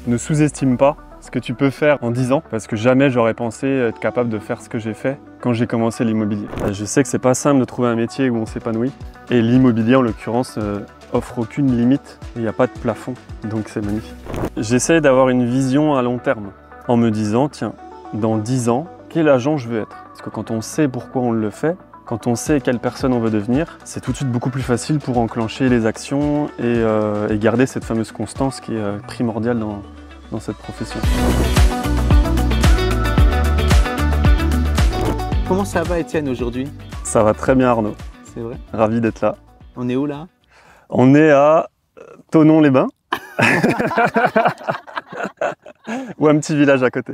Ne sous-estime pas ce que tu peux faire en 10 ans, parce que jamais j'aurais pensé être capable de faire ce que j'ai fait quand j'ai commencé l'immobilier. Je sais que c'est pas simple de trouver un métier où on s'épanouit, et l'immobilier en l'occurrence offre aucune limite, il n'y a pas de plafond, donc c'est magnifique. J'essaie d'avoir une vision à long terme, en me disant, tiens, dans 10 ans, quel agent je veux être? Parce que quand on sait pourquoi on le fait, quand on sait quelle personne on veut devenir, c'est tout de suite beaucoup plus facile pour enclencher les actions et garder cette fameuse constance qui est primordiale dans cette profession. Comment ça va, Étienne, aujourd'hui? Ça va très bien, Arnaud. C'est vrai? Ravi d'être là. On est où là? On est à Thonon-les-Bains. Ou un petit village à côté.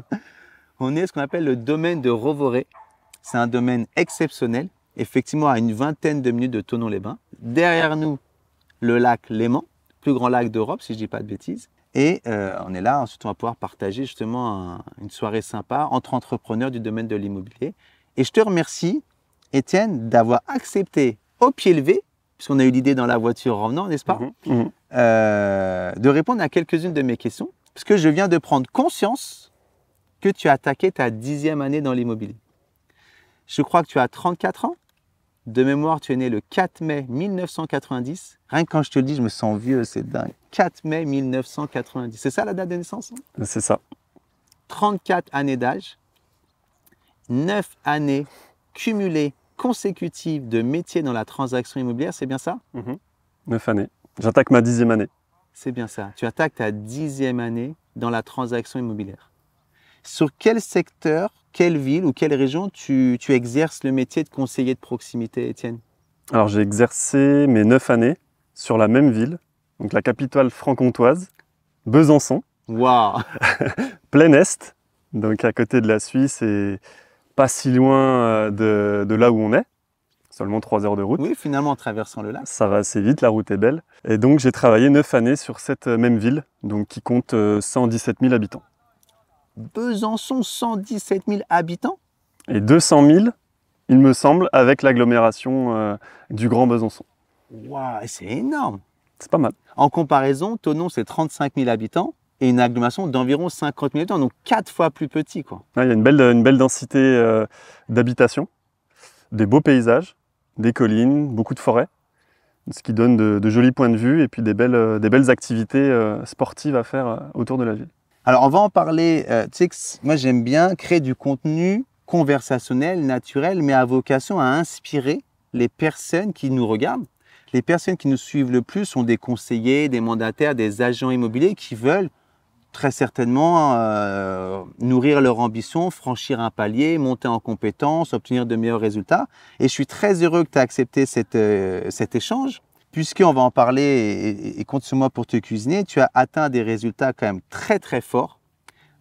On est à ce qu'on appelle le domaine de Rovoré. C'est un domaine exceptionnel, effectivement à une vingtaine de minutes de Thonon-les-Bains. Derrière nous, le lac Léman, plus grand lac d'Europe, si je ne dis pas de bêtises. Et on est là, ensuite on va pouvoir partager justement une soirée sympa entre entrepreneurs du domaine de l'immobilier. Et je te remercie, Étienne, d'avoir accepté au pied levé, puisqu'on a eu l'idée dans la voiture en revenant, n'est-ce pas, de répondre à quelques-unes de mes questions, parce que je viens de prendre conscience que tu as attaqué ta 10e année dans l'immobilier. Je crois que tu as 34 ans. De mémoire, tu es né le 4 mai 1990. Rien que quand je te le dis, je me sens vieux, c'est dingue. 4 mai 1990. C'est ça la date de naissance, hein? C'est ça. 34 années d'âge, 9 années cumulées consécutives de métier dans la transaction immobilière, c'est bien ça? 9 années. J'attaque ma 10e année. C'est bien ça. Tu attaques ta 10e année dans la transaction immobilière. Sur quel secteur, quelle ville ou quelle région tu exerces le métier de conseiller de proximité, Étienne? Alors j'ai exercé mes 9 années sur la même ville, donc la capitale franc-comtoise, Besançon. Waouh! Plein Est, donc à côté de la Suisse et pas si loin de là où on est, seulement 3 heures de route. Oui, finalement en traversant le lac. Ça va assez vite, la route est belle. Et donc j'ai travaillé 9 années sur cette même ville, donc qui compte 117 000 habitants. Besançon, 117 000 habitants? Et 200 000, il me semble, avec l'agglomération du Grand Besançon. Waouh, c'est énorme! C'est pas mal. En comparaison, Thonon, c'est 35 000 habitants et une agglomération d'environ 50 000 habitants, donc 4 fois plus petit, quoi. Il y a une belle densité d'habitation, des beaux paysages, des collines, beaucoup de forêts, ce qui donne de jolis points de vue et puis des belles activités sportives à faire autour de la ville. Alors, on va en parler. Tu sais que moi, j'aime bien créer du contenu conversationnel, naturel, mais à vocation à inspirer les personnes qui nous regardent. Les personnes qui nous suivent le plus sont des conseillers, des mandataires, des agents immobiliers qui veulent très certainement nourrir leur ambition, franchir un palier, monter en compétences, obtenir de meilleurs résultats. Et je suis très heureux que tu aies accepté cet échange, puisqu'on va en parler et compte sur moi pour te cuisiner. Tu as atteint des résultats quand même très très forts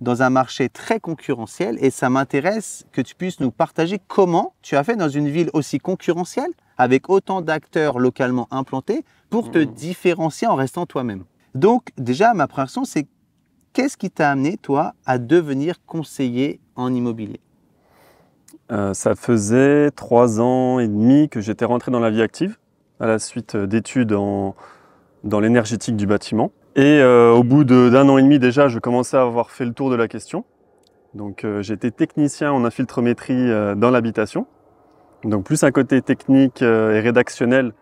dans un marché très concurrentiel et ça m'intéresse que tu puisses nous partager comment tu as fait dans une ville aussi concurrentielle avec autant d'acteurs localement implantés pour te différencier en restant toi-même. Donc déjà, ma première question, c'est qu'est-ce qui t'a amené, toi, à devenir conseiller en immobilier? Ça faisait 3 ans et demi que j'étais rentré dans la vie active à la suite d'études dans l'énergétique du bâtiment. Et au bout d'1 an et demi déjà, je commençais à avoir fait le tour de la question. Donc j'étais technicien en infiltrométrie dans l'habitation. Donc plus un côté technique et rédactionnel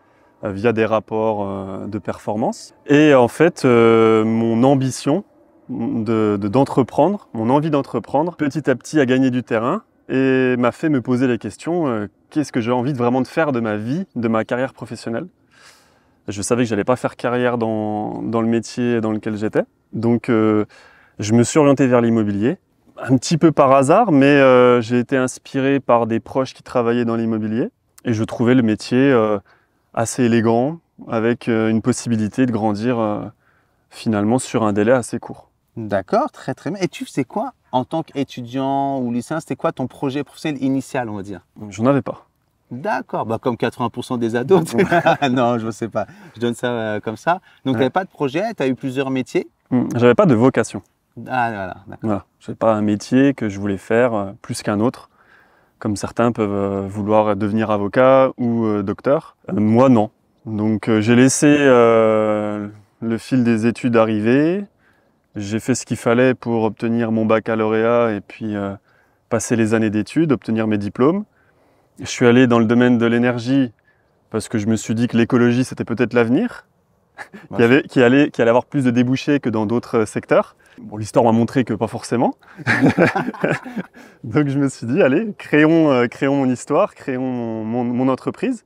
via des rapports de performance. Et en fait, mon ambition d'entreprendre, mon envie d'entreprendre, petit à petit a gagné du terrain et m'a fait me poser les questions, qu'est-ce que j'ai envie vraiment de faire de ma vie, de ma carrière professionnelle. Je savais que je n'allais pas faire carrière dans le métier dans lequel j'étais. Donc je me suis orienté vers l'immobilier, un petit peu par hasard, mais j'ai été inspiré par des proches qui travaillaient dans l'immobilier et je trouvais le métier assez élégant, avec une possibilité de grandir finalement sur un délai assez court. D'accord, très très bien. Et tu faisais quoi en tant qu'étudiant ou lycéen? C'était quoi ton projet professionnel initial, on va dire? J'en avais pas. D'accord, bah comme 80% des ados. Non, je ne sais pas. Je donne ça comme ça. Donc, tu n'avais pas de projet, tu as eu plusieurs métiers? J'avais pas de vocation. Ah, voilà, d'accord. Voilà. Je n'avais pas un métier que je voulais faire plus qu'un autre, comme certains peuvent vouloir devenir avocat ou docteur. Moi, non. Donc, j'ai laissé le fil des études arriver. J'ai fait ce qu'il fallait pour obtenir mon baccalauréat et puis passer les années d'études, obtenir mes diplômes. Je suis allé dans le domaine de l'énergie parce que je me suis dit que l'écologie, c'était peut-être l'avenir, qu'il allait avoir plus de débouchés que dans d'autres secteurs. Bon, l'histoire m'a montré que pas forcément. Donc je me suis dit, allez, créons mon histoire, créons mon entreprise.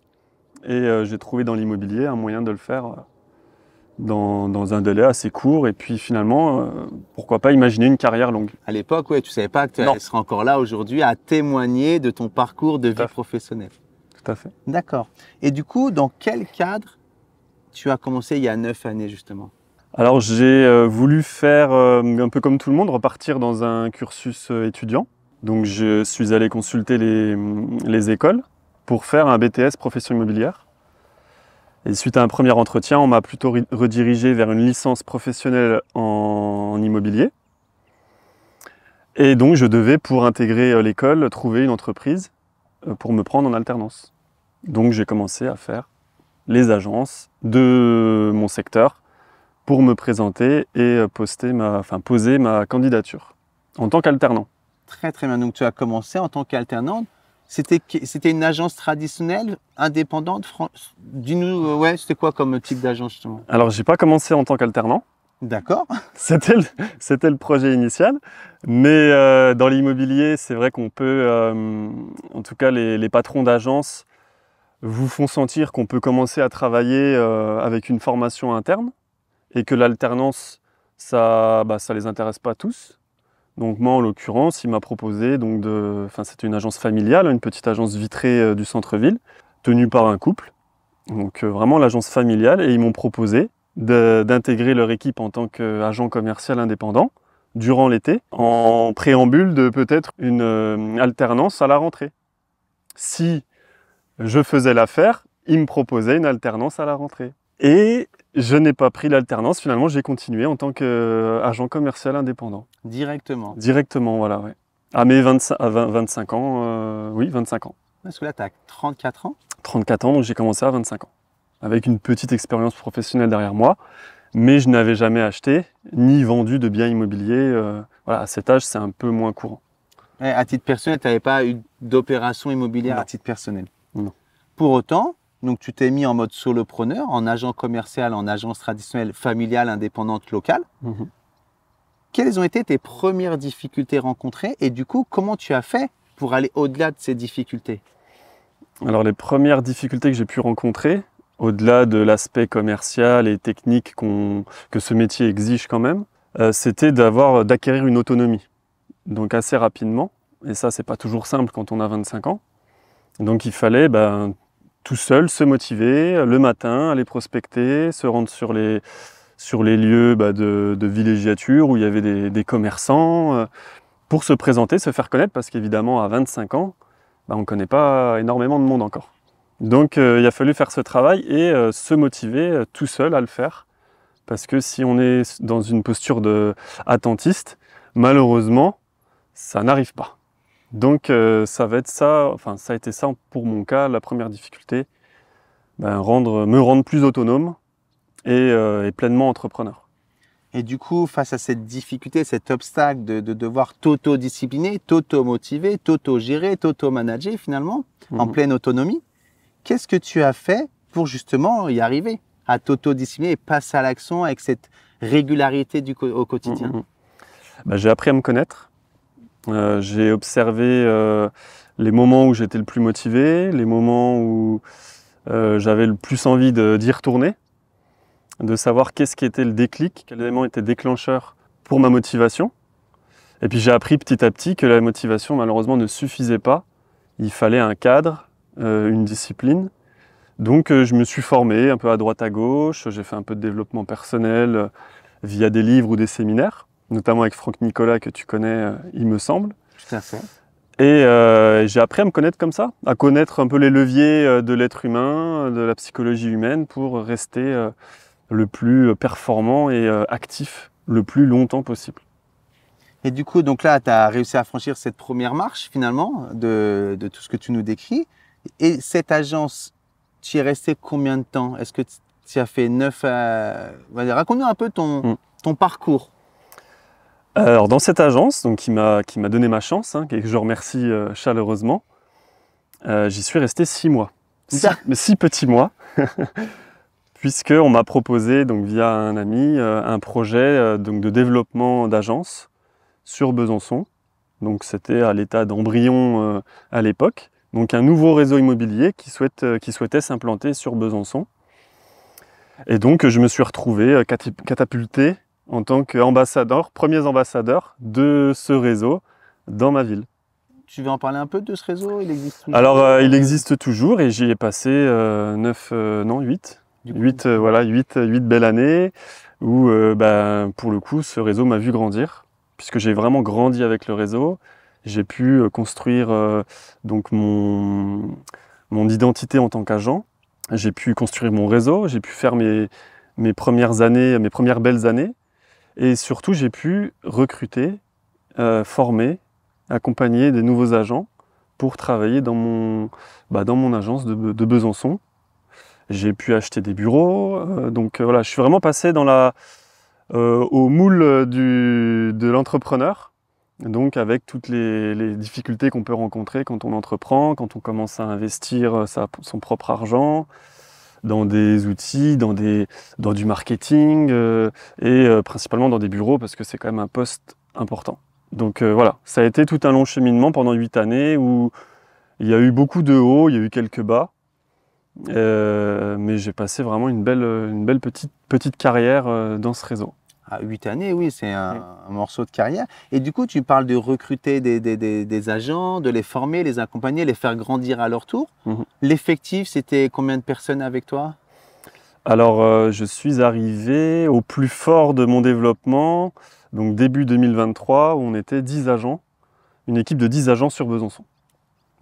Et j'ai trouvé dans l'immobilier un moyen de le faire dans un délai assez court. Et puis finalement, pourquoi pas imaginer une carrière longue. À l'époque, ouais, tu ne savais pas que tu serais encore là aujourd'hui à témoigner de ton parcours de vie professionnelle. Tout à fait. D'accord. Et du coup, dans quel cadre tu as commencé il y a 9 années justement? Alors j'ai voulu faire un peu comme tout le monde, repartir dans un cursus étudiant. Donc je suis allé consulter les écoles pour faire un BTS profession immobilière. Et suite à un premier entretien, on m'a plutôt redirigé vers une licence professionnelle en immobilier. Et donc je devais, pour intégrer l'école, trouver une entreprise pour me prendre en alternance. Donc j'ai commencé à faire les agences de mon secteur pour me présenter et poser ma candidature en tant qu'alternant. Très très bien, donc tu as commencé en tant qu'alternante. C'était une agence traditionnelle, indépendante? Dis-nous, ouais, c'était quoi comme type d'agence justement? Alors j'ai pas commencé en tant qu'alternant. D'accord. C'était le projet initial, mais dans l'immobilier, c'est vrai qu'on peut, en tout cas les patrons d'agence vous font sentir qu'on peut commencer à travailler avec une formation interne et que l'alternance, ça les intéresse pas tous. Donc moi, en l'occurrence, il m'a proposé, c'était une agence familiale, une petite agence vitrée du centre-ville, tenue par un couple. Donc vraiment l'agence familiale, et ils m'ont proposé d'intégrer leur équipe en tant qu'agent commercial indépendant durant l'été, en préambule de peut-être une alternance à la rentrée. Si je faisais l'affaire, ils me proposaient une alternance à la rentrée. Et je n'ai pas pris l'alternance, finalement j'ai continué en tant qu'agent commercial indépendant. Directement? Directement, voilà, ouais. À mes 25 ans, oui, 25 ans. Parce que là, tu as 34 ans? 34 ans, donc j'ai commencé à 25 ans. Avec une petite expérience professionnelle derrière moi, mais je n'avais jamais acheté ni vendu de biens immobiliers. Voilà, à cet âge, c'est un peu moins courant. Et à titre personnel, tu n'avais pas eu d'opération immobilière? Non. À titre personnel? Non. Pour autant, donc tu t'es mis en mode solopreneur, en agent commercial, en agence traditionnelle, familiale, indépendante, locale. Mhm. Quelles ont été tes premières difficultés rencontrées et du coup, comment tu as fait pour aller au-delà de ces difficultés? Alors les premières difficultés que j'ai pu rencontrer, au-delà de l'aspect commercial et technique que ce métier exige quand même, c'était d'acquérir une autonomie. Donc assez rapidement, et ça c'est pas toujours simple quand on a 25 ans. Donc il fallait tout seul se motiver le matin, aller prospecter, se rendre sur les lieux de villégiature où il y avait des commerçants, pour se présenter, se faire connaître, parce qu'évidemment à 25 ans, on ne connaît pas énormément de monde encore. Donc il a fallu faire ce travail et se motiver tout seul à le faire, parce que si on est dans une posture attentiste, malheureusement, ça n'arrive pas. Donc ça va être ça, enfin ça a été ça pour mon cas, la première difficulté, me rendre plus autonome et pleinement entrepreneur. Et du coup, face à cette difficulté, cet obstacle de devoir t'auto-discipliner, t'auto-motiver, t'auto-gérer, t'auto-manager finalement, en pleine autonomie, qu'est-ce que tu as fait pour justement y arriver, à t'auto-discipliner et passer à l'action avec cette régularité au quotidien? J'ai appris à me connaître. J'ai observé les moments où j'étais le plus motivé, les moments où j'avais le plus envie d'y retourner, de savoir qu'est-ce qui était le déclic, quel élément était déclencheur pour ma motivation. Et puis j'ai appris petit à petit que la motivation malheureusement ne suffisait pas. Il fallait un cadre, une discipline. Donc je me suis formé un peu à droite à gauche, j'ai fait un peu de développement personnel via des livres ou des séminaires, notamment avec Franck Nicolas que tu connais, il me semble. Tout à fait. Et j'ai appris à me connaître comme ça, à connaître un peu les leviers de l'être humain, de la psychologie humaine pour rester le plus performant et actif le plus longtemps possible. Et du coup, donc là, tu as réussi à franchir cette première marche finalement de tout ce que tu nous décris. Et cette agence, tu y es resté combien de temps? Est-ce que tu as fait 9 à... Raconte-nous un peu ton parcours. Alors dans cette agence, donc, qui m'a donné ma chance, hein, et que je remercie chaleureusement, j'y suis resté 6 mois. 6 petits mois, puisqu'on m'a proposé, donc, via un ami, un projet donc, de développement d'agence sur Besançon. Donc c'était à l'état d'embryon à l'époque. Donc un nouveau réseau immobilier qui souhaitait s'implanter sur Besançon. Et donc je me suis retrouvé catapulté en tant qu'ambassadeur, premier ambassadeur de ce réseau dans ma ville. Tu veux en parler un peu de ce réseau? Il existe toujours? Alors il existe toujours et j'y ai passé 8 belles années où pour le coup ce réseau m'a vu grandir puisque j'ai vraiment grandi avec le réseau. J'ai pu construire donc mon identité en tant qu'agent. J'ai pu construire mon réseau, j'ai pu faire mes premières années, mes premières belles années. Et surtout, j'ai pu recruter, former, accompagner des nouveaux agents pour travailler dans mon agence de Besançon. J'ai pu acheter des bureaux. Voilà, je suis vraiment passé dans au moule de l'entrepreneur. Donc avec toutes les difficultés qu'on peut rencontrer quand on entreprend, quand on commence à investir son propre argent dans des outils, dans du marketing principalement dans des bureaux parce que c'est quand même un poste important. Donc voilà, ça a été tout un long cheminement pendant 8 années où il y a eu beaucoup de hauts, il y a eu quelques bas, mais j'ai passé vraiment une belle petite carrière dans ce réseau. À 8 années, oui, c'est un morceau de carrière. Et du coup, tu parles de recruter des agents, de les former, les accompagner, les faire grandir à leur tour. L'effectif, c'était combien de personnes avec toi? Alors, je suis arrivé au plus fort de mon développement, donc début 2023, où on était 10 agents, une équipe de 10 agents sur Besançon.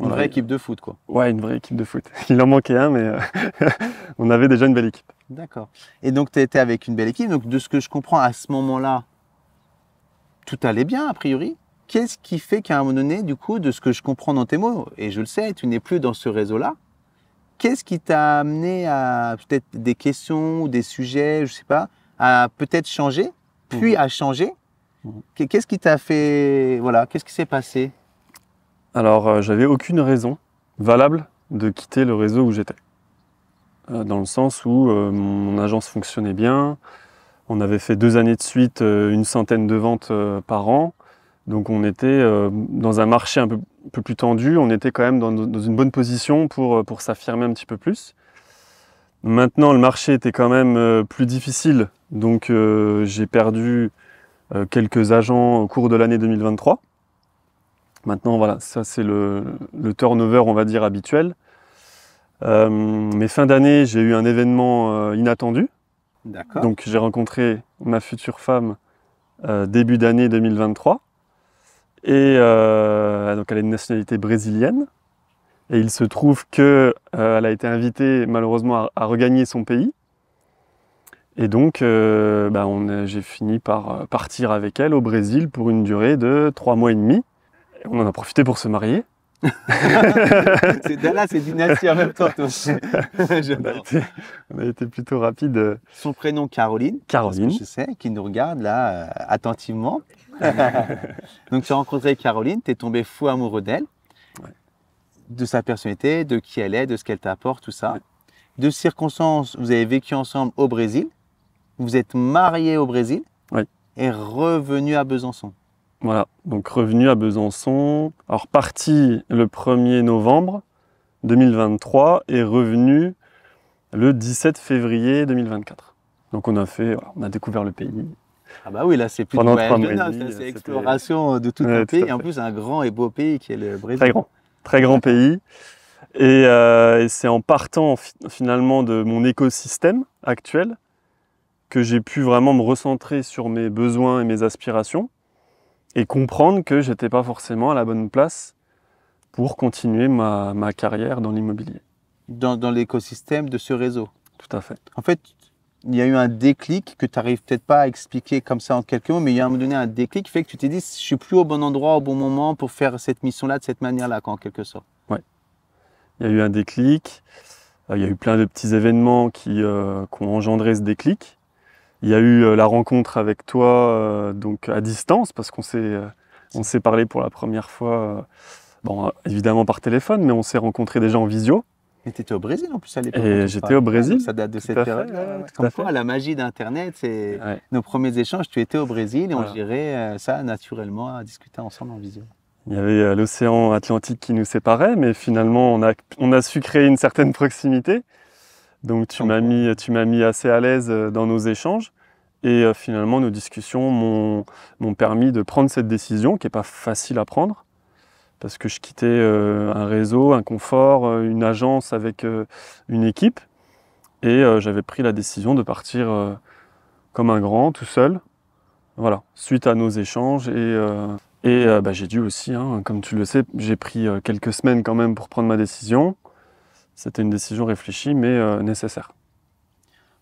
Une vraie équipe de foot, quoi. Ouais, une vraie équipe de foot. Il en manquait un, mais on avait déjà une belle équipe. D'accord. Et donc, tu étais avec une belle équipe. Donc, de ce que je comprends, à ce moment-là, tout allait bien, a priori. Qu'est-ce qui fait qu'à un moment donné, du coup, de ce que je comprends dans tes mots, et je le sais, tu n'es plus dans ce réseau-là, qu'est-ce qui t'a amené à peut-être des questions ou des sujets, je sais pas, à peut-être changer, puis à changer? Qu'est-ce qui t'a fait, voilà, qu'est-ce qui s'est passé? Alors, j'avais aucune raison valable de quitter le réseau où j'étais. Dans le sens où mon agence fonctionnait bien, on avait fait 2 années de suite une centaine de ventes par an, donc on était dans un marché un peu plus tendu, on était quand même dans une bonne position pour s'affirmer un petit peu plus. Maintenant, le marché était quand même plus difficile, donc j'ai perdu quelques agents au cours de l'année 2023. Maintenant, voilà, ça c'est le turnover, on va dire, habituel. Mais fin d'année, j'ai eu un événement inattendu. D'accord. Donc j'ai rencontré ma future femme début d'année 2023. Et donc elle a une nationalité brésilienne. Et il se trouve qu'elle a été invitée malheureusement à regagner son pays. Et donc j'ai fini par partir avec elle au Brésil pour une durée de 3 mois et demi. Et on en a profité pour se marier. Là, c'est dynastie en même temps. On a été plutôt rapide. Son prénom, Caroline. Caroline. Parce que je sais, qui nous regarde là attentivement. Donc, tu as rencontré Caroline, tu es tombé fou amoureux d'elle, de sa personnalité, de qui elle est, de ce qu'elle t'apporte, tout ça. De circonstances, vous avez vécu ensemble au Brésil, vous êtes mariés au Brésil et revenu à Besançon. Voilà, donc revenu à Besançon, alors parti le 1er novembre 2023 et revenu le 17 février 2024. Donc on a découvert le pays. Ah bah oui, là c'est plus pendant de 3 mois et voyage de demi, noces, c'est exploration de tout un pays, et en plus un grand et beau pays qui est le Brésil. Très grand pays. Et c'est en partant finalement de mon écosystème actuel que j'ai pu vraiment me recentrer sur mes besoins et mes aspirations et comprendre que j'étais pas forcément à la bonne place pour continuer ma carrière dans l'immobilier. Dans l'écosystème de ce réseau. Tout à fait. En fait, il y a eu un déclic que tu n'arrives peut-être pas à expliquer comme ça en quelques mots, mais il y a à un moment donné un déclic qui fait que tu t'es dit, je suis plus au bon endroit, au bon moment pour faire cette mission-là de cette manière-là, en quelque sorte. Oui. Il y a eu un déclic. Il y a eu plein de petits événements qui ont engendré ce déclic. Il y a eu la rencontre avec toi donc à distance parce qu'on s'est parlé pour la première fois, bon, évidemment par téléphone, mais on s'est rencontrés déjà en visio. Et tu étais au Brésil en plus à l'époque. Et j'étais au Brésil. Ça date de cette Tout à période. fait, ouais, tout Comme à fait. quoi, la magie d'Internet, c'est Ouais. nos premiers échanges. Tu étais au Brésil et on Voilà. gérait ça naturellement à discuter ensemble en visio. Il y avait l'océan Atlantique qui nous séparait, mais finalement on a su créer une certaine proximité. Donc tu m'as mis assez à l'aise dans nos échanges. Et finalement, nos discussions m'ont permis de prendre cette décision qui n'est pas facile à prendre. Parce que je quittais un réseau, un confort, une agence avec une équipe. Et j'avais pris la décision de partir comme un grand, tout seul. Voilà, suite à nos échanges. Et j'ai dû aussi, hein, comme tu le sais, j'ai pris quelques semaines quand même pour prendre ma décision. C'était une décision réfléchie, mais nécessaire.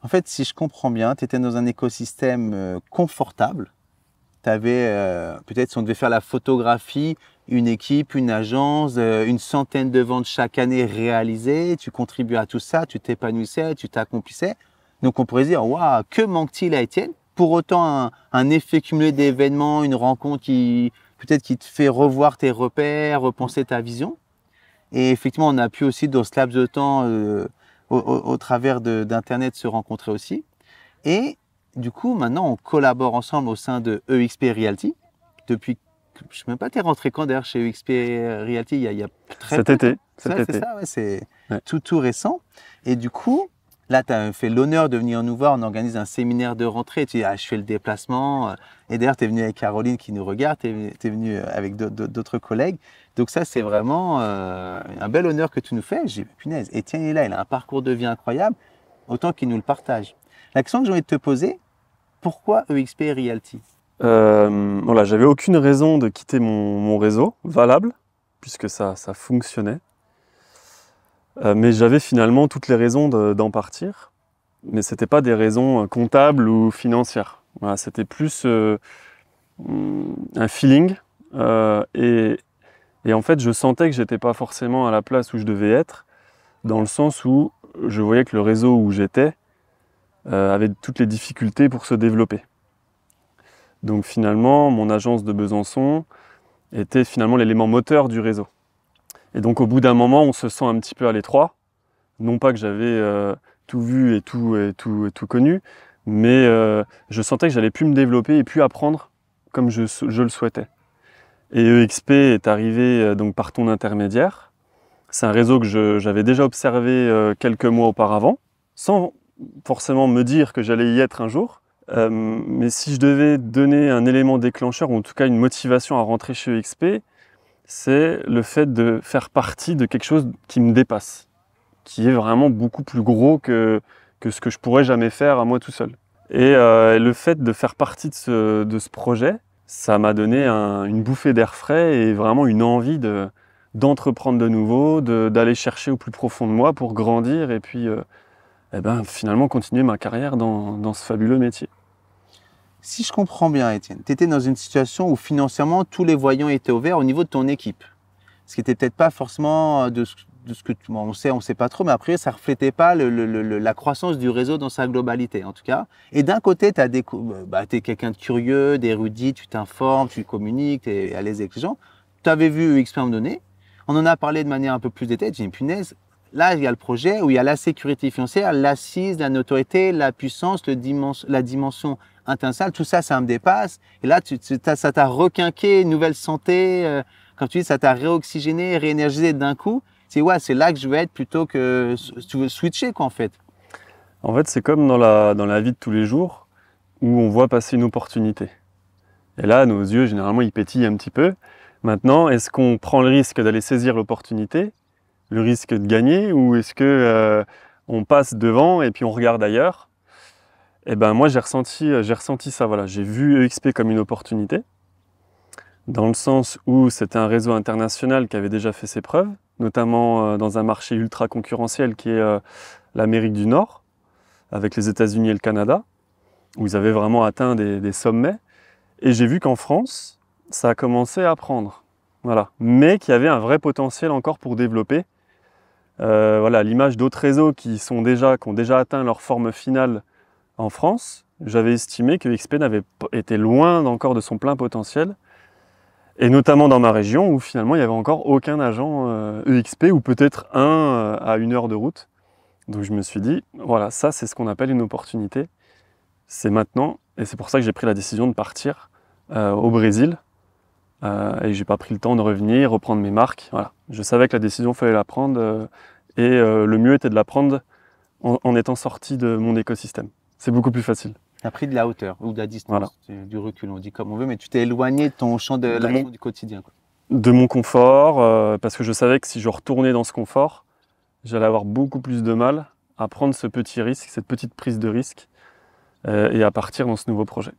En fait, si je comprends bien, tu étais dans un écosystème confortable. Tu avais, peut-être si on devait faire la photographie, une équipe, une agence, une centaine de ventes chaque année réalisées. Tu contribuais à tout ça, tu t'épanouissais, tu t'accomplissais. Donc on pourrait se dire, waouh, que manque-t-il à Étienne? Pour autant, un effet cumulé d'événements, une rencontre qui peut-être qui te fait revoir tes repères, repenser ta vision. Et effectivement, on a pu aussi, dans ce laps de temps, au travers d'Internet, se rencontrer aussi. Et du coup, maintenant, on collabore ensemble au sein de EXP Realty. Depuis, je ne sais même pas, tu es rentré quand d'ailleurs chez EXP Realty il y a très Cet peu. été. C'est ça, ouais, c'est Ouais. tout récent. Et du coup, là, tu as fait l'honneur de venir nous voir. On organise un séminaire de rentrée. Tu dis, ah, je fais le déplacement. Et d'ailleurs, tu es venu avec Caroline qui nous regarde. Tu es venu avec d'autres collègues. Donc ça, c'est vraiment un bel honneur que tu nous fais. J'ai dit, punaise, Étienne est là. Il a un parcours de vie incroyable. Autant qu'il nous le partage. La question que j'ai envie de te poser, pourquoi EXP Realty? Voilà, j'avais aucune raison de quitter mon réseau valable, puisque ça fonctionnait. Mais j'avais finalement toutes les raisons d'en partir. Mais ce n'était pas des raisons comptables ou financières. Voilà, c'était plus un feeling. Et en fait, je sentais que j'étais pas forcément à la place où je devais être, dans le sens où je voyais que le réseau où j'étais avait toutes les difficultés pour se développer. Donc finalement, mon agence de Besançon était finalement l'élément moteur du réseau. Et donc au bout d'un moment, on se sent un petit peu à l'étroit. Non pas que j'avais tout vu et tout connu, mais je sentais que j'allais plus me développer et plus apprendre comme je le souhaitais. Et EXP est arrivé donc par ton intermédiaire. C'est un réseau que j'avais déjà observé quelques mois auparavant, sans forcément me dire que j'allais y être un jour. Mais si je devais donner un élément déclencheur, ou en tout cas une motivation à rentrer chez EXP, c'est le fait de faire partie de quelque chose qui me dépasse, qui est vraiment beaucoup plus gros que ce que je pourrais jamais faire à moi tout seul. Et le fait de faire partie de ce projet, ça m'a donné une bouffée d'air frais et vraiment une envie d'entreprendre de nouveau, d'aller chercher au plus profond de moi pour grandir et puis finalement continuer ma carrière dans ce fabuleux métier. Si je comprends bien, Étienne, tu étais dans une situation où financièrement tous les voyants étaient ouverts au niveau de ton équipe. Ce qui n'était peut-être pas forcément de ce que on sait pas trop, mais après ça reflétait pas la croissance du réseau dans sa globalité en tout cas. Et d'un côté, tu es quelqu'un de curieux, d'érudit, tu t'informes, tu communiques, tu es à l'aise avec les gens. Tu avais vu EXP à un moment donné, on en a parlé de manière un peu plus détaillée, j'ai dit punaise, là il y a le projet où il y a la sécurité financière, l'assise, la notoriété, la puissance, la dimension internationale, tout ça, ça me dépasse. Et là, ça t'a requinqué, une nouvelle santé, comme tu dis, ça t'a réoxygéné, réénergisé d'un coup. C'est là que je veux être plutôt que tu veux switcher quoi en fait. En fait, c'est comme dans la vie de tous les jours où on voit passer une opportunité. Et là, nos yeux, généralement, ils pétillent un petit peu. Maintenant, est-ce qu'on prend le risque d'aller saisir l'opportunité, le risque de gagner, ou est-ce que on passe devant et puis on regarde ailleurs? Et ben moi, j'ai ressenti ça. Voilà, j'ai vu EXP comme une opportunité, dans le sens où c'était un réseau international qui avait déjà fait ses preuves, notamment dans un marché ultra concurrentiel qui est l'Amérique du Nord, avec les États-Unis et le Canada, où ils avaient vraiment atteint des sommets. Et j'ai vu qu'en France, ça a commencé à prendre, voilà, mais qu'il y avait un vrai potentiel encore pour développer. Voilà, l'image d'autres réseaux qui ont déjà atteint leur forme finale en France, j'avais estimé que XP n'avait été loin encore de son plein potentiel, et notamment dans ma région où finalement il n'y avait encore aucun agent EXP, ou peut-être un à 1 heure de route. Donc je me suis dit, voilà, ça c'est ce qu'on appelle une opportunité, c'est maintenant, et c'est pour ça que j'ai pris la décision de partir au Brésil, et j'ai pas pris le temps de revenir, reprendre mes marques. Voilà. Je savais que la décision, il fallait la prendre, et le mieux était de la prendre en étant sorti de mon écosystème. C'est beaucoup plus facile. Tu as pris de la hauteur ou de la distance, Voilà. du recul, on dit comme on veut, mais tu t'es éloigné de ton champ de l'action du quotidien, quoi. De mon confort, parce que je savais que si je retournais dans ce confort, j'allais avoir beaucoup plus de mal à prendre ce petit risque, cette petite prise de risque, et à partir dans ce nouveau projet.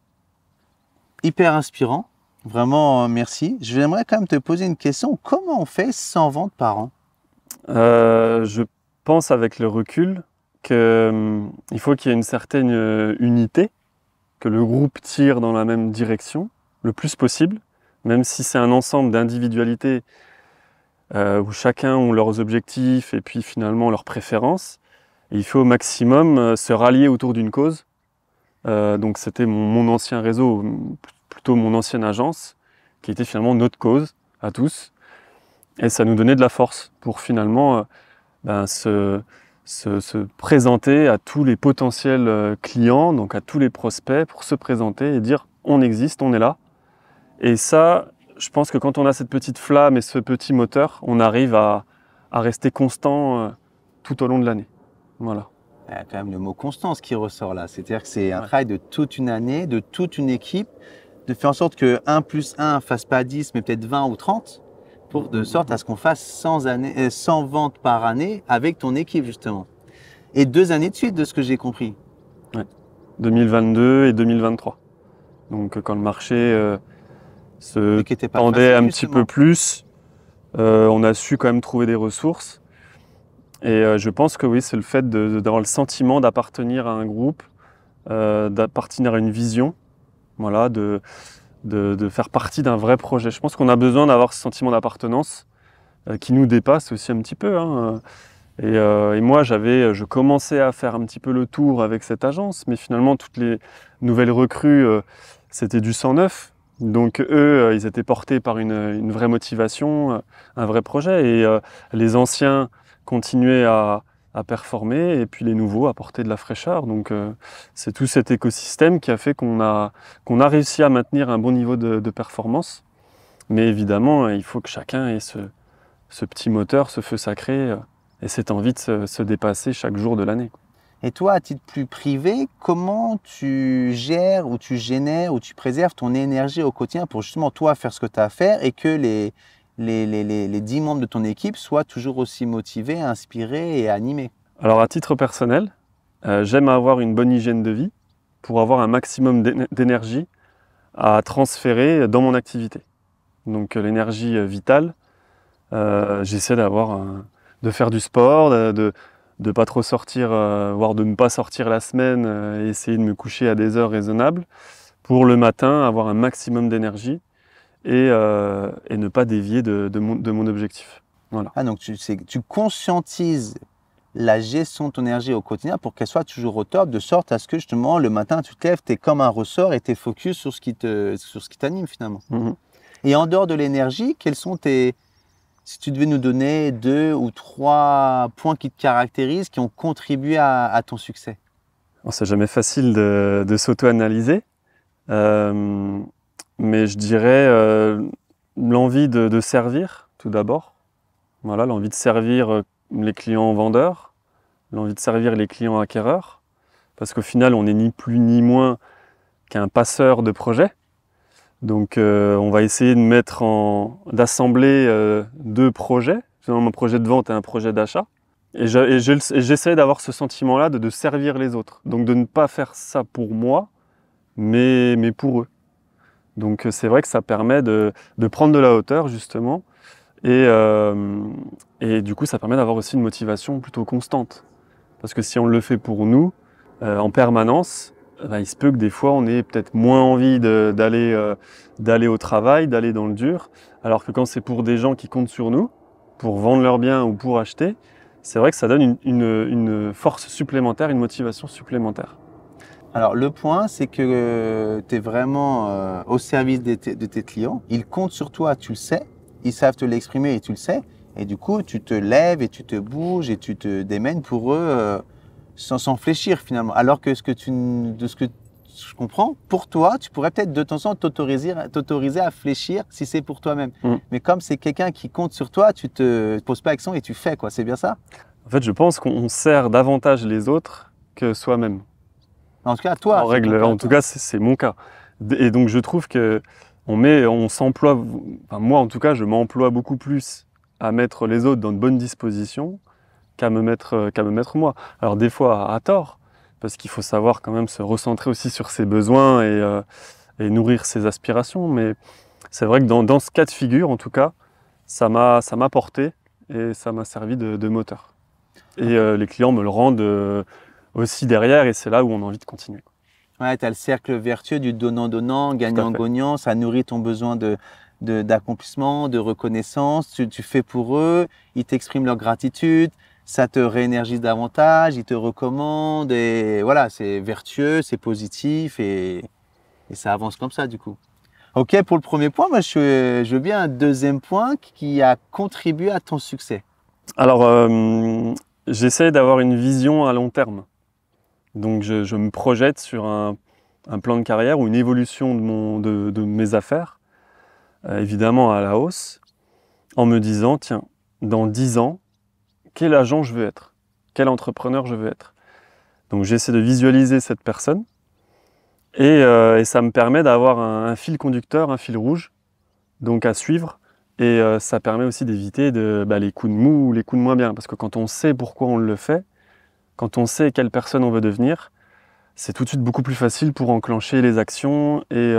Hyper inspirant, vraiment merci. J'aimerais quand même te poser une question. Comment on fait 100 ventes par an? Je pense avec le recul qu'il faut qu'il y ait une certaine unité, que le groupe tire dans la même direction le plus possible, même si c'est un ensemble d'individualités où chacun a leurs objectifs et puis finalement leurs préférences. Et il faut au maximum se rallier autour d'une cause. Donc c'était mon ancien réseau, plutôt mon ancienne agence, qui était finalement notre cause à tous. Et ça nous donnait de la force pour finalement se présenter à tous les potentiels clients, donc à tous les prospects, pour se présenter et dire on existe, on est là. Et ça, je pense que quand on a cette petite flamme et ce petit moteur, on arrive à rester constant tout au long de l'année. Voilà. Il y a quand même le mot constance qui ressort là. C'est-à-dire que c'est un travail de toute une année, de toute une équipe, de faire en sorte que 1 plus 1 ne fasse pas 10, mais peut-être 20 ou 30, de sorte à ce qu'on fasse 100 ventes par année avec ton équipe, justement. Et 2 années de suite, de ce que j'ai compris. Ouais. 2022 et 2023. Donc quand le marché se tendait un petit peu plus, on a su quand même trouver des ressources. Et je pense que oui, c'est le fait d'avoir le sentiment d'appartenir à un groupe, d'appartenir à une vision, voilà, de faire partie d'un vrai projet. Je pense qu'on a besoin d'avoir ce sentiment d'appartenance qui nous dépasse aussi un petit peu, hein. Et moi, je commençais à faire un petit peu le tour avec cette agence, mais finalement, toutes les nouvelles recrues, c'était du sang neuf. Donc eux, ils étaient portés par une vraie motivation, un vrai projet. Et les anciens continuaient à performer, et puis les nouveaux apportaient de la fraîcheur. Donc c'est tout cet écosystème qui a fait qu'on a réussi à maintenir un bon niveau de performance. Mais évidemment, il faut que chacun ait ce petit moteur, ce feu sacré, et cette envie de se dépasser chaque jour de l'année. Et toi, à titre plus privé, comment tu gères ou tu génères ou tu préserves ton énergie au quotidien pour justement toi faire ce que tu as à faire et que les 10 membres de ton équipe soient toujours aussi motivés, inspirés et animés? Alors à titre personnel, j'aime avoir une bonne hygiène de vie pour avoir un maximum d'énergie à transférer dans mon activité. Donc l'énergie vitale, j'essaie de faire du sport, de pas trop sortir, voire de ne pas sortir la semaine, et essayer de me coucher à des heures raisonnables pour le matin avoir un maximum d'énergie et ne pas dévier de mon objectif. Voilà. Ah, donc tu conscientises la gestion de ton énergie au quotidien pour qu'elle soit toujours au top, de sorte à ce que justement le matin tu te lèves, tu es comme un ressort et tu es focus sur ce qui t'anime finalement. Mm-hmm. Et en dehors de l'énergie, quels sont si tu devais nous donner 2 ou 3 points qui te caractérisent, qui ont contribué à ton succès? C'est jamais facile de s'auto-analyser, mais je dirais l'envie de servir tout d'abord. Voilà, l'envie de servir les clients vendeurs, l'envie de servir les clients acquéreurs, parce qu'au final, on n'est ni plus ni moins qu'un passeur de projet. Donc on va essayer d'assembler 2 projets, un projet de vente et un projet d'achat. Et j'essaie d'avoir ce sentiment-là de servir les autres. Donc de ne pas faire ça pour moi, mais pour eux. Donc c'est vrai que ça permet de prendre de la hauteur justement. Et du coup ça permet d'avoir aussi une motivation plutôt constante. Parce que si on le fait pour nous, en permanence, il se peut que des fois on ait peut-être moins envie d'aller au travail, d'aller dans le dur, alors que quand c'est pour des gens qui comptent sur nous, pour vendre leurs biens ou pour acheter, c'est vrai que ça donne une force supplémentaire, une motivation supplémentaire. Alors, le point, c'est que tu es vraiment au service de tes clients. Ils comptent sur toi, tu le sais. Ils savent te l'exprimer et tu le sais. Et du coup, tu te lèves et tu te bouges et tu te démènes pour eux sans fléchir finalement. Alors que, de ce que je comprends, pour toi, tu pourrais peut-être de temps en temps t'autoriser à fléchir si c'est pour toi-même. Mais comme c'est quelqu'un qui compte sur toi, tu te poses pas action et tu fais, quoi. C'est bien ça? En fait, je pense qu'on sert davantage les autres que soi-même. En tout cas, toi, En règle, en tout cas, c'est mon cas. Et donc, je trouve que on s'emploie, enfin, moi en tout cas, je m'emploie beaucoup plus à mettre les autres dans de bonnes dispositions qu'à me mettre moi. Alors des fois à tort, parce qu'il faut savoir quand même se recentrer aussi sur ses besoins et nourrir ses aspirations. Mais c'est vrai que dans ce cas de figure, en tout cas, ça m'a porté et ça m'a servi de moteur. Et les clients me le rendent aussi derrière, et c'est là où on a envie de continuer. Ouais, tu as le cercle vertueux du donnant-donnant, gagnant-gagnant. Ça nourrit ton besoin d'accomplissement, de reconnaissance. Tu fais pour eux, ils t'expriment leur gratitude, ça te réénergise davantage, ils te recommandent. Et voilà, c'est vertueux, c'est positif et ça avance comme ça du coup. Ok, pour le premier point, moi je veux bien un deuxième point qui a contribué à ton succès. Alors, j'essaie d'avoir une vision à long terme. Donc je me projette sur un plan de carrière ou une évolution de mes affaires, évidemment à la hausse, en me disant, tiens, dans 10 ans, quel agent je veux être? Quel entrepreneur je veux être? Donc j'essaie de visualiser cette personne et ça me permet d'avoir un fil conducteur, un fil rouge, donc à suivre. Et ça permet aussi d'éviter les coups de mou ou les coups de moins bien. Parce que quand on sait pourquoi on le fait, quand on sait quelle personne on veut devenir, c'est tout de suite beaucoup plus facile pour enclencher les actions et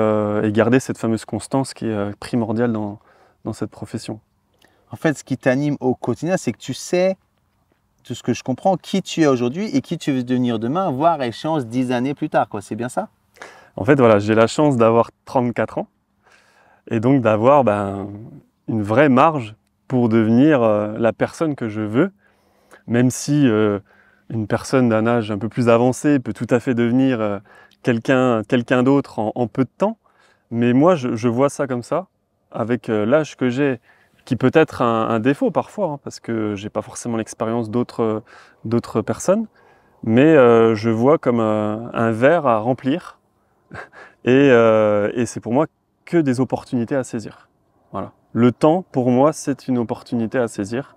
garder cette fameuse constance qui est primordiale dans cette profession. En fait, ce qui t'anime au quotidien, c'est que tu sais, tout ce que je comprends, qui tu es aujourd'hui et qui tu veux devenir demain, voire échéance 10 années plus tard, quoi. C'est bien ça? En fait, voilà, j'ai la chance d'avoir 34 ans et donc d'avoir une vraie marge pour devenir la personne que je veux, même si une personne d'un âge un peu plus avancé peut tout à fait devenir quelqu'un d'autre en peu de temps. Mais moi, je vois ça comme ça, avec l'âge que j'ai, qui peut être un défaut parfois, hein, parce que j'ai pas forcément l'expérience d'autres personnes, mais je vois comme un verre à remplir, et c'est pour moi que des opportunités à saisir. Voilà. Le temps, pour moi, c'est une opportunité à saisir.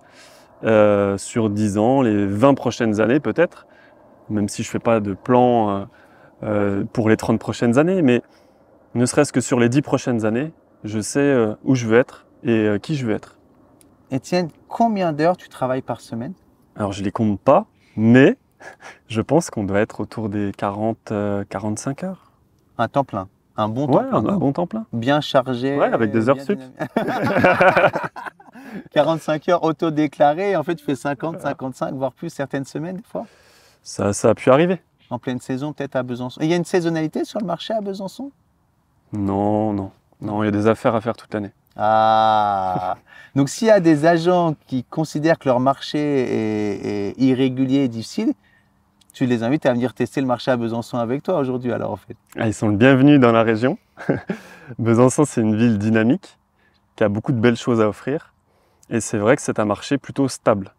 Sur 10 ans, les 20 prochaines années peut-être, même si je ne fais pas de plan pour les 30 prochaines années, mais ne serait-ce que sur les 10 prochaines années, je sais où je veux être et qui je veux être. Étienne, combien d'heures tu travailles par semaine? Alors je ne les compte pas, mais je pense qu'on doit être autour des 40-45 heures. Un temps plein, un bon Ouais, temps plein. un bon temps plein. Bien chargé. Ouais, avec des heures bien sup. 45 heures auto-déclarées, en fait tu fais 50, 55, voire plus certaines semaines des fois. Ça a pu arriver. En pleine saison, peut-être à Besançon. Et il y a une saisonnalité sur le marché à Besançon? Non, il y a des affaires à faire toute l'année. Ah, donc s'il y a des agents qui considèrent que leur marché est irrégulier et difficile, tu les invites à venir tester le marché à Besançon avec toi aujourd'hui alors en fait. Ah, ils sont le bienvenu dans la région. Besançon, c'est une ville dynamique qui a beaucoup de belles choses à offrir. Et c'est vrai que c'est un marché plutôt stable.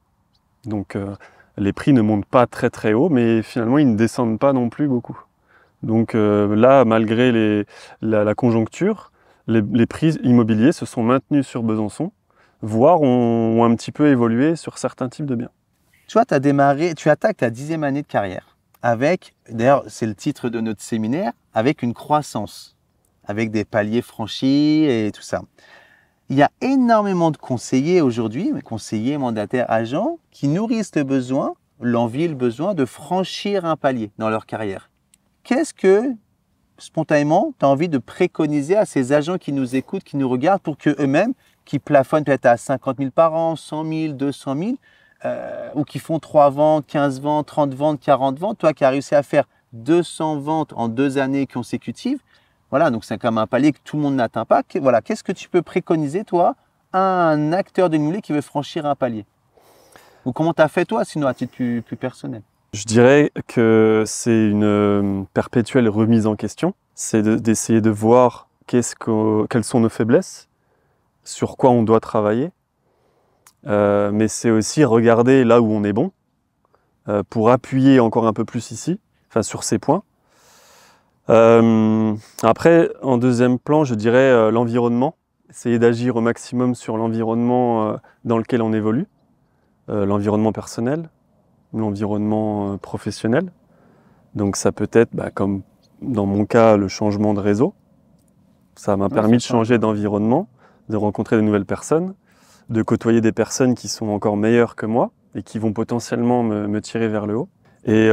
Donc les prix ne montent pas très très haut, mais finalement ils ne descendent pas non plus beaucoup. Donc là, malgré la conjoncture, les prix immobiliers se sont maintenus sur Besançon, voire ont un petit peu évolué sur certains types de biens. Tu vois, tu attaques ta 10e année de carrière avec, d'ailleurs c'est le titre de notre séminaire, avec une croissance, avec des paliers franchis et tout ça. Il y a énormément de conseillers aujourd'hui, conseillers, mandataires, agents, qui nourrissent le besoin, l'envie, le besoin de franchir un palier dans leur carrière. Qu'est-ce que, spontanément, tu as envie de préconiser à ces agents qui nous écoutent, qui nous regardent, pour qu'eux-mêmes, qui plafonnent peut-être à 50 000 par an, 100 000, 200 000, ou qui font 3 ventes, 15 ventes, 30 ventes, 40 ventes, toi qui as réussi à faire 200 ventes en 2 années consécutives, voilà, donc c'est comme un palier que tout le monde n'atteint pas. Voilà, qu'est-ce que tu peux préconiser, toi, à un acteur de l'immobilier qui veut franchir un palier? Ou comment tu as fait, toi, sinon à titre plus personnel? Je dirais que c'est une perpétuelle remise en question. C'est d'essayer de voir quelles sont nos faiblesses, sur quoi on doit travailler. Mais c'est aussi regarder là où on est bon, pour appuyer encore un peu plus ici, enfin sur ces points. Après, en deuxième plan, je dirais l'environnement. Essayer d'agir au maximum sur l'environnement dans lequel on évolue, l'environnement personnel, l'environnement professionnel. Donc ça peut être, comme dans mon cas, le changement de réseau. Ça m'a permis de changer d'environnement, de rencontrer de nouvelles personnes, de côtoyer des personnes qui sont encore meilleures que moi et qui vont potentiellement me tirer vers le haut. Et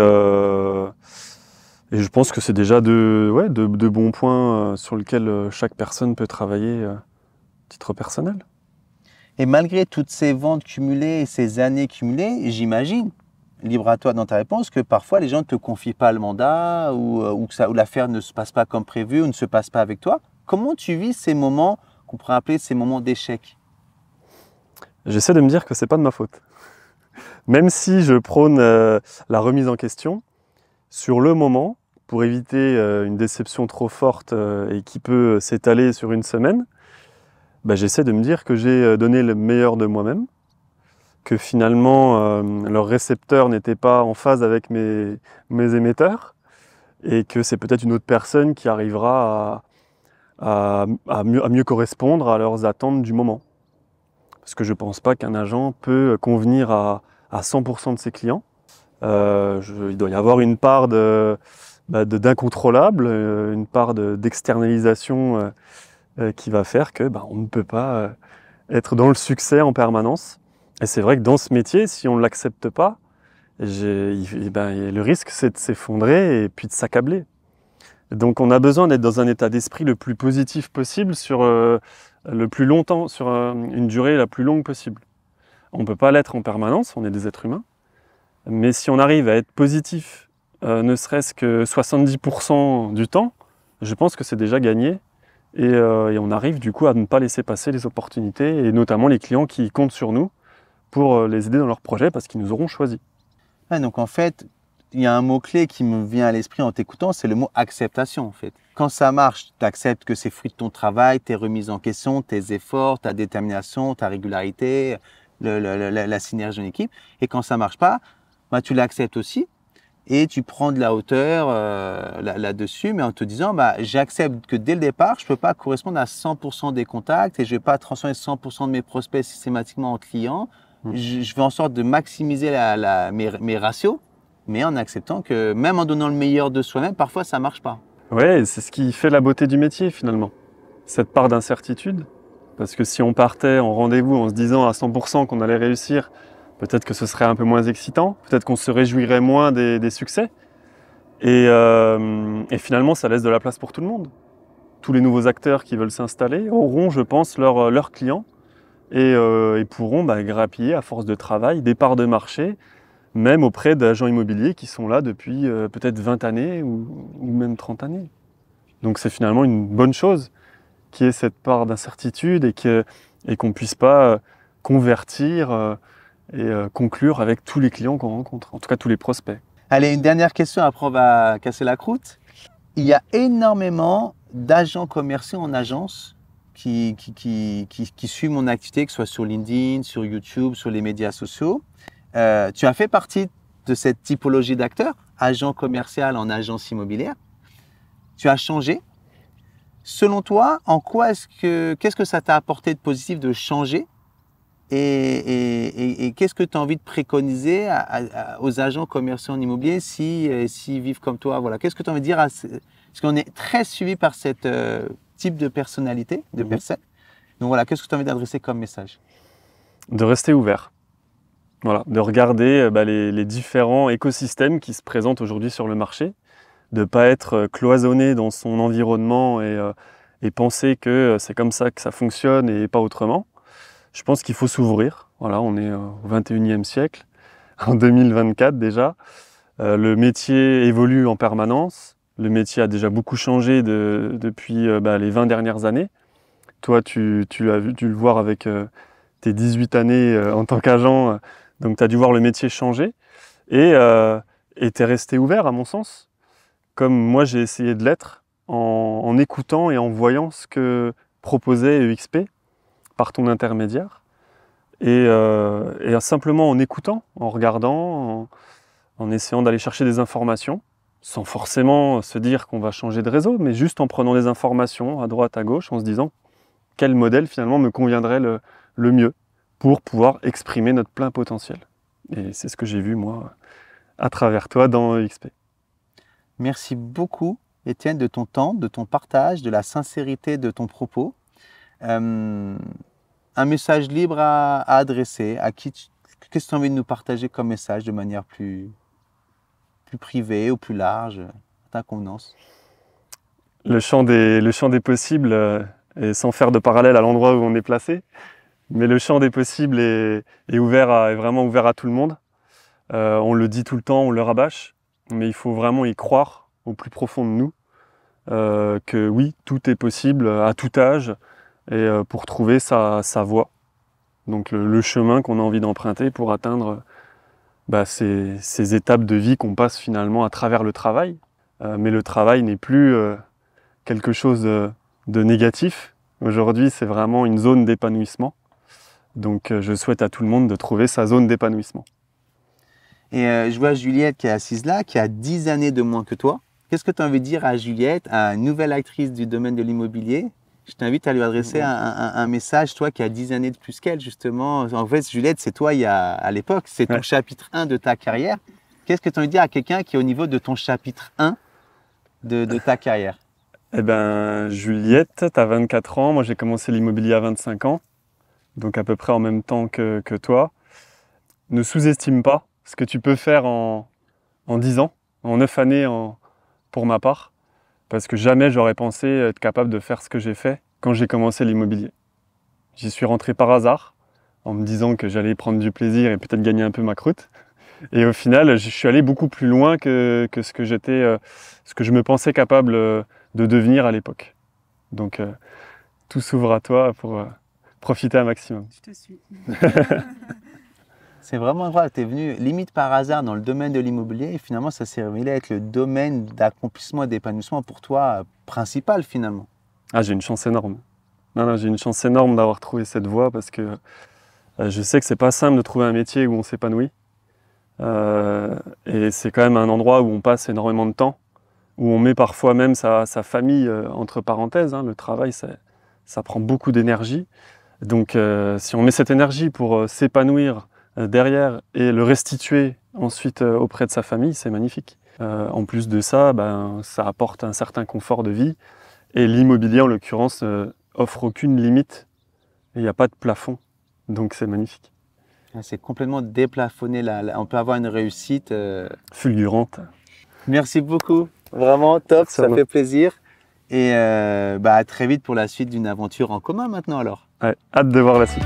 je pense que c'est déjà de bons points sur lesquels chaque personne peut travailler à titre personnel. Et malgré toutes ces ventes cumulées et ces années cumulées, j'imagine, libre à toi dans ta réponse, que parfois les gens ne te confient pas le mandat ou que l'affaire ne se passe pas comme prévu ou ne se passe pas avec toi. Comment tu vis ces moments qu'on pourrait appeler ces moments d'échec? J'essaie de me dire que c'est pas de ma faute. Même si je prône la remise en question, sur le moment, pour éviter une déception trop forte et qui peut s'étaler sur une semaine, j'essaie de me dire que j'ai donné le meilleur de moi-même, que finalement leur récepteur n'était pas en phase avec mes émetteurs et que c'est peut-être une autre personne qui arrivera à mieux correspondre à leurs attentes du moment. Parce que je ne pense pas qu'un agent peut convenir à 100% de ses clients. Il doit y avoir une part d'incontrôlable, une part d'externalisation qui va faire que on ne peut pas être dans le succès en permanence. Et c'est vrai que dans ce métier, si on ne l'accepte pas, le risque c'est de s'effondrer et puis de s'accabler. Donc on a besoin d'être dans un état d'esprit le plus positif possible sur le plus longtemps, sur une durée la plus longue possible. On ne peut pas l'être en permanence, on est des êtres humains. Mais si on arrive à être positif, ne serait-ce que 70% du temps, je pense que c'est déjà gagné. Et on arrive du coup à ne pas laisser passer les opportunités, et notamment les clients qui comptent sur nous pour les aider dans leurs projets parce qu'ils nous auront choisis. Ouais, donc en fait, il y a un mot-clé qui me vient à l'esprit en t'écoutant, c'est le mot acceptation en fait. Quand ça marche, tu acceptes que c'est fruit de ton travail, tes remises en question, tes efforts, ta détermination, ta régularité, la synergie en équipe. Et quand ça marche pas, tu l'acceptes aussi et tu prends de la hauteur là-dessus, mais en te disant, j'accepte que dès le départ, je peux pas correspondre à 100% des contacts et je vais pas transformer 100% de mes prospects systématiquement en clients. Je vais en sorte de maximiser mes ratios, mais en acceptant que même en donnant le meilleur de soi-même, parfois ça marche pas. Ouais, c'est ce qui fait la beauté du métier finalement. Cette part d'incertitude. Parce que si on partait en rendez-vous en se disant à 100% qu'on allait réussir, peut-être que ce serait un peu moins excitant, peut-être qu'on se réjouirait moins des succès. Et finalement, ça laisse de la place pour tout le monde. Tous les nouveaux acteurs qui veulent s'installer auront, je pense, leurs clients et pourront grappiller à force de travail des parts de marché, même auprès d'agents immobiliers qui sont là depuis peut-être 20 années ou même 30 années. Donc c'est finalement une bonne chose qu'il y ait cette part d'incertitude et qu'on ne puisse pas convertir et conclure avec tous les clients qu'on rencontre, en tout cas tous les prospects. Allez, une dernière question, après on va casser la croûte. Il y a énormément d'agents commerciaux en agence qui suivent mon activité, que ce soit sur LinkedIn, sur YouTube, sur les médias sociaux. Tu as fait partie de cette typologie d'acteurs, agent commercial en agence immobilière. Tu as changé. Selon toi, qu'est-ce que ça t'a apporté de positif de changer et qu'est-ce que tu as envie de préconiser aux agents commerciaux en immobilier s'ils vivent comme toi? Voilà. Qu'est-ce que tu as envie de dire parce qu'on est très suivi par cette type de personnalité, de personne. Donc voilà, qu'est-ce que tu as envie d'adresser comme message? De rester ouvert. Voilà, de regarder les différents écosystèmes qui se présentent aujourd'hui sur le marché, de ne pas être cloisonné dans son environnement et penser que c'est comme ça que ça fonctionne et pas autrement. Je pense qu'il faut s'ouvrir. Voilà, on est au 21e siècle, en 2024 déjà. Le métier évolue en permanence. Le métier a déjà beaucoup changé depuis les 20 dernières années. Toi, tu as dû le voir avec tes 18 années en tant qu'agent. Donc, tu as dû voir le métier changer. Et Et tu es resté ouvert à mon sens, comme moi j'ai essayé de l'être, en écoutant et en voyant ce que proposait EXP par ton intermédiaire. Et simplement en écoutant, en regardant, en essayant d'aller chercher des informations, sans forcément se dire qu'on va changer de réseau, mais juste en prenant des informations à droite, à gauche, en se disant quel modèle finalement me conviendrait le mieux pour pouvoir exprimer notre plein potentiel. Et c'est ce que j'ai vu moi à travers toi dans EXP. Merci beaucoup, Étienne, de ton temps, de ton partage, de la sincérité de ton propos. Un message libre à adresser, qu'est-ce que tu as envie de nous partager comme message de manière plus privée ou plus large, à ta convenance? Le champ des possibles, et sans faire de parallèle à l'endroit où on est placé, mais le champ des possibles est vraiment ouvert à tout le monde. On le dit tout le temps, on le rabâche, mais il faut vraiment y croire au plus profond de nous, que oui, tout est possible à tout âge, et pour trouver sa voie. Donc le chemin qu'on a envie d'emprunter pour atteindre ces étapes de vie qu'on passe finalement à travers le travail. Mais le travail n'est plus quelque chose de négatif. Aujourd'hui, c'est vraiment une zone d'épanouissement. Donc je souhaite à tout le monde de trouver sa zone d'épanouissement. Et je vois Juliette qui est assise là, qui a 10 années de moins que toi. Qu'est-ce que tu as envie de dire à Juliette, à une nouvelle actrice du domaine de l'immobilier? Je t'invite à lui adresser un message, toi qui as 10 années de plus qu'elle, justement. En fait, Juliette, c'est toi à l'époque, c'est ton chapitre 1 de ta carrière. Qu'est-ce que tu as envie de dire à quelqu'un qui est au niveau de ton chapitre 1 de ta carrière? Eh bien, Juliette, tu as 24 ans, moi j'ai commencé l'immobilier à 25 ans, donc à peu près en même temps que toi. Ne sous-estime pas ce que tu peux faire en 10 ans, en 9 années pour ma part, parce que jamais j'aurais pensé être capable de faire ce que j'ai fait quand j'ai commencé l'immobilier. J'y suis rentré par hasard, en me disant que j'allais prendre du plaisir et peut-être gagner un peu ma croûte. Et au final, je suis allé beaucoup plus loin que ce que je me pensais capable de devenir à l'époque. Donc tout s'ouvre à toi pour profiter un maximum. Je te suis. C'est vraiment vrai, tu es venu limite par hasard dans le domaine de l'immobilier et finalement ça s'est révélé être le domaine d'accomplissement et d'épanouissement pour toi principal finalement. Ah, j'ai une chance énorme. Non, j'ai une chance énorme d'avoir trouvé cette voie parce que je sais que c'est pas simple de trouver un métier où on s'épanouit. Et c'est quand même un endroit où on passe énormément de temps, où on met parfois même sa famille entre parenthèses. Hein. Le travail, ça prend beaucoup d'énergie. Donc si on met cette énergie pour s'épanouir derrière et le restituer ensuite auprès de sa famille, c'est magnifique. En plus de ça, ça apporte un certain confort de vie. Et l'immobilier, en l'occurrence, offre aucune limite. Il n'y a pas de plafond. Donc c'est magnifique. C'est complètement déplafonné là. On peut avoir une réussite fulgurante. Merci beaucoup. Vraiment top, ça fait plaisir. Et à très vite pour la suite d'une aventure en commun maintenant alors. Ouais, hâte de voir la suite.